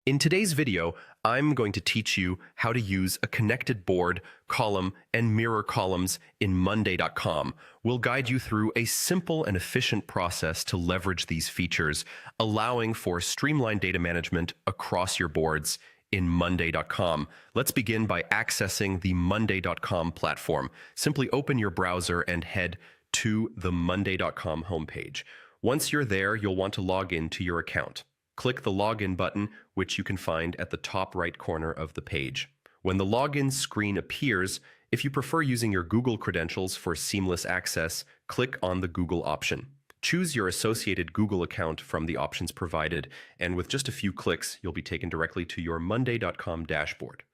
In today's video, I'm going to teach you how to use a connected board, column, and mirror columns in Monday.com. We'll guide you through a simple and efficient process to leverage these features, allowing for streamlined data management across your boards in Monday.com. Let's begin by accessing the Monday.com platform. Simply open your browser and head to the Monday.com homepage. Once you're there, you'll want to log in to your account. Click the Login button, which you can find at the top right corner of the page. When the login screen appears, if you prefer using your Google credentials for seamless access, click on the Google option. Choose your associated Google account from the options provided, and with just a few clicks, you'll be taken directly to your Monday.com dashboard.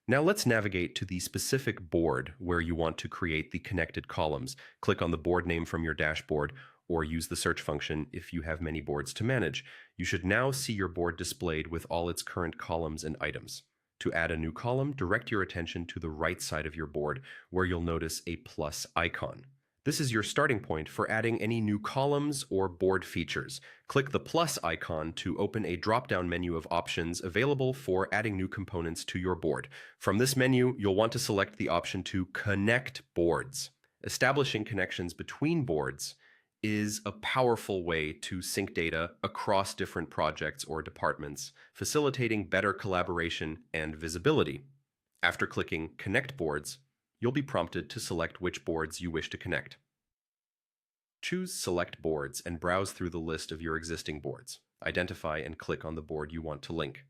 Now let's navigate to the specific board where you want to create the connected columns. Click on the board name from your dashboard, or use the search function if you have many boards to manage. You should now see your board displayed with all its current columns and items. To add a new column, direct your attention to the right side of your board, where you'll notice a plus icon. This is your starting point for adding any new columns or board features. Click the plus icon to open a drop-down menu of options available for adding new components to your board. From this menu, you'll want to select the option to connect boards. Establishing connections between boards is a powerful way to sync data across different projects or departments, facilitating better collaboration and visibility. After clicking Connect Boards, you'll be prompted to select which boards you wish to connect. Choose Select Boards and browse through the list of your existing boards. Identify and click on the board you want to link.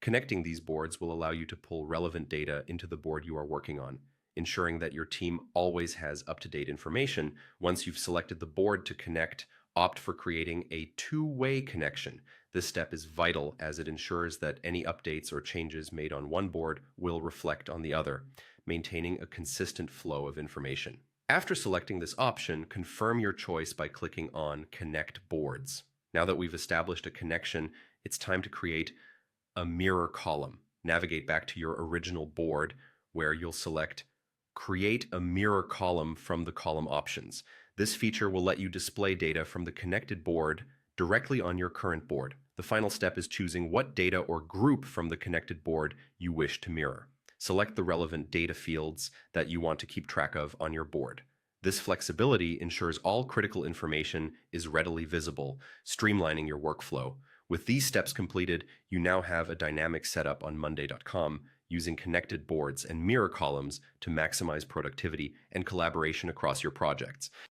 Connecting these boards will allow you to pull relevant data into the board you are working on, ensuring that your team always has up-to-date information. Once you've selected the board to connect, opt for creating a two-way connection. This step is vital as it ensures that any updates or changes made on one board will reflect on the other, maintaining a consistent flow of information. After selecting this option, confirm your choice by clicking on Connect Boards. Now that we've established a connection, it's time to create a mirror column. Navigate back to your original board, where you'll select Create a mirror column from the column options. This feature will let you display data from the connected board directly on your current board. The final step is choosing what data or group from the connected board you wish to mirror. Select the relevant data fields that you want to keep track of on your board. This flexibility ensures all critical information is readily visible, streamlining your workflow. With these steps completed, you now have a dynamic setup on Monday.com, using connected boards and mirror columns to maximize productivity and collaboration across your projects.